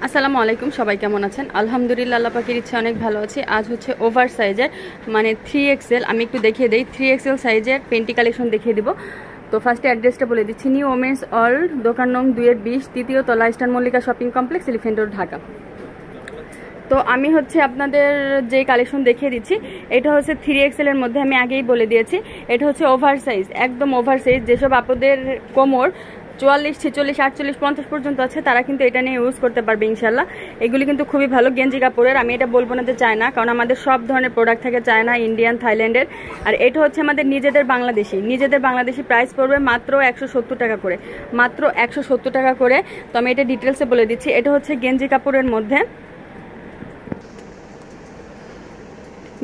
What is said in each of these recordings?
আসসালামু আলাইকুম, সবাই কেমন আছেন? আলহামদুলিল্লাহ, আল্লাহ পাকের ইচ্ছে অনেক ভালো আছি। আজ হচ্ছে ওভার সাইজের মানে 3XL, আমি একটু দেখিয়ে দিই 3XL সাইজের পেন্টি কালেকশন দেখিয়ে দিব। তো ফার্স্টে অ্যাড্রেসটা বলে দিচ্ছি, নিউ ওমেন্স ওয়ার্ল্ড, দোকান নং 2-20, তৃতীয় তলা, eastern Mallika shopping complex, elephant road, Dhaka. তো আমি হচ্ছে আপনাদের যে কালেকশন দেখিয়ে দিচ্ছি, এটা হচ্ছে 3XL এর মধ্যে। আমি আগেই বলে দিয়েছি এটা হচ্ছে ওভার সাইজ, একদম ওভার সাইজ। যেসব আপনাদের কোমর 44, 46, 48, 50 পর্যন্ত আছে তারা কিন্তু এটা নিয়ে ইউজ করতে পারবে ইনশাল্লাহ। এগুলি কিন্তু খুবই ভালো গেঞ্জি কাপড়ের। আমি এটা বলবো না যে চায়না, কারণ আমাদের সব ধরনের প্রোডাক্ট থাকে চায়না, ইন্ডিয়ান, থাইল্যান্ডের। আর এটা হচ্ছে আমাদের নিজেদের বাংলাদেশি প্রাইস পড়বে মাত্র 170 টাকা করে, মাত্র 170 টাকা করে। তো আমি এটা ডিটেলসে বলে দিচ্ছি। এটা হচ্ছে গেঞ্জি কাপড়ের মধ্যে,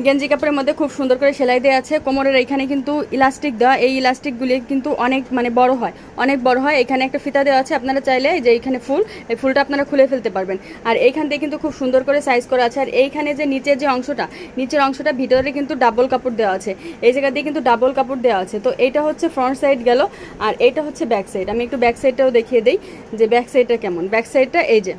গেঞ্জি কাপড়ের মধ্যে খুব সুন্দর করে সেলাই দেওয়া আছে। কোমরের এখানে কিন্তু ইলাস্টিক দেওয়া, এই ইলাস্টিকগুলি কিন্তু অনেক বড় হয়, অনেক বড় হয়। এখানে একটা ফিতা দেওয়া আছে, আপনারা চাইলে যে এইখানে ফুল, এই ফুলটা আপনারা খুলে ফেলতে পারবেন। আর এইখান থেকে কিন্তু খুব সুন্দর করে সাইজ করা আছে। আর এইখানে যে নিচের যে অংশটা, নিচের অংশটা ভিতরে কিন্তু ডাবল কাপড় দেওয়া আছে, এই জায়গা দিয়ে কিন্তু ডাবল কাপড় দেওয়া আছে। তো এইটা হচ্ছে ফ্রন্ট সাইড গেল, আর এইটা হচ্ছে ব্যাক সাইড। আমি একটু ব্যাক সাইডটাও দেখিয়ে দিই যে ব্যাক সাইডটা কেমন। ব্যাক সাইডটা এই যে,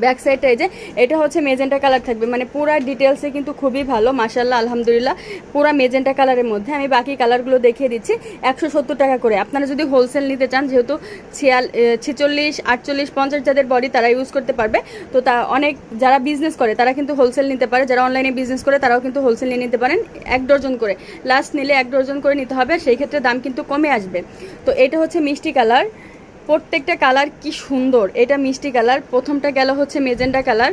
ব্যাক সাইডটা এই যে, এটা হচ্ছে মেজেন্টা কালার থাকবে, মানে পুরো ডিটেলসে কিন্তু খুবই ভালো, মাশাআল্লাহ, আলহামদুলিল্লাহ। পুরো মেজেন্টা কালারের মধ্যে আমি বাকি কালারগুলো দেখিয়ে দিচ্ছি 170 টাকা করে। আপনারা যদি হোলসেল নিতে চান, যেহেতু 46, 48, 50 যাদের বডি তারা ইউজ করতে পারবে। তো তা অনেক যারা বিজনেস করে তারা কিন্তু হোলসেল নিতে পারে, যারা অনলাইনে বিজনেস করে তারাও কিন্তু হোলসেল নিয়ে নিতে পারেন। 1 ডজন করে, লাস্ট নিলে 1 ডজন করে নিতে হবে, সেই ক্ষেত্রে দাম কিন্তু কমে আসবে। তো এটা হচ্ছে মিষ্টি কালার, প্রত্যেকটা কালার কি সুন্দর। এটা মিষ্টি কালার, প্রথমটা গেল হচ্ছে মেজেন্টা কালার,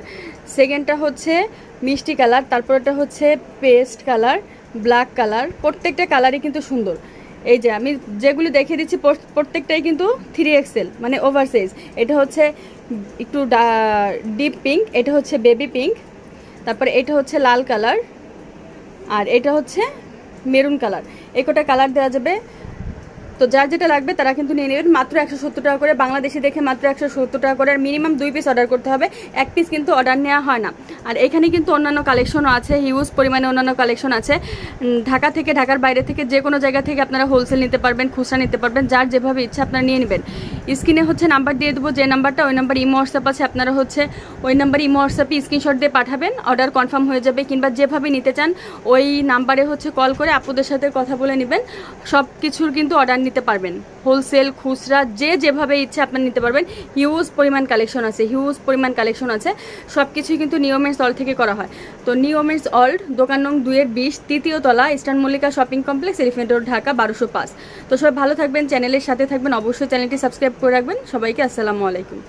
সেকেন্ডটা হচ্ছে মিষ্টি কালার, তারপরটা হচ্ছে পেস্ট কালার, ব্ল্যাক কালার। প্রত্যেকটা কালারই কিন্তু সুন্দর। এই যে আমি যেগুলি দেখিয়ে দিচ্ছি প্রত্যেকটাই কিন্তু 3XL মানে ওভার সাইজ। এটা হচ্ছে একটু ডিপ পিঙ্ক, এটা হচ্ছে বেবি পিঙ্ক, তারপরে এটা হচ্ছে লাল কালার, আর এটা হচ্ছে মেরুন কালার। এই কটা কালার দেওয়া যাবে। তো যার যেটা লাগবে তারা কিন্তু নিয়ে নেবেন, মাত্র 170 টাকা করে। বাংলাদেশি দেখে মাত্র 170 টাকা করে। আর মিনিমাম 2 পিস অর্ডার করতে হবে, 1 পিস কিন্তু অর্ডার নেওয়া হয় না। আর এখানে কিন্তু অন্যান্য কালেকশনও আছে, হিউজ পরিমাণে অন্যান্য কালেকশন আছে। ঢাকা থেকে, ঢাকার বাইরে থেকে, যে কোনো জায়গা থেকে আপনারা হোলসেল নিতে পারবেন, খুচরা নিতে পারবেন, যার যেভাবে ইচ্ছা আপনারা নিয়ে নেবেন। স্ক্রিনে হচ্ছে নাম্বার দিয়ে দেবো, যে নাম্বারটা, ওই নাম্বার ইমো হোয়াটসঅ্যাপ আছে, আপনারা হচ্ছে ওই নাম্বার ইমো হোয়াটসঅ্যাপে স্ক্রিনশট দিয়ে পাঠাবেন, অর্ডার কনফার্ম হয়ে যাবে। কিংবা যেভাবে নিতে চান ওই নাম্বারে হচ্ছে কল করে আপুদের সাথে কথা বলে নেবেন, সব কিছুর কিন্তু অর্ডার নিতে পারবেন। হোলসেল, খুচরা, যে যেভাবে ইচ্ছে আপনারা নিতে পারবেন। হিউজ পরিমাণ কালেকশন আছে, সব কিছুই কিন্তু নিউ ওমেন্স ওয়ার্ল্ড থেকে করা হয়। তো নিউ ওমেন্স ওয়ার্ল্ড, দোকান নং 2-20, তৃতীয় তলা, eastern Mallika shopping complex, elephant road, Dhaka 1205। তো সবাই ভালো থাকবেন, চ্যানেলের সাথে থাকবেন, অবশ্যই চ্যানেলটি সাবস্ক্রাইব করে রাখবেন। সবাইকে আসসালামু আলাইকুম।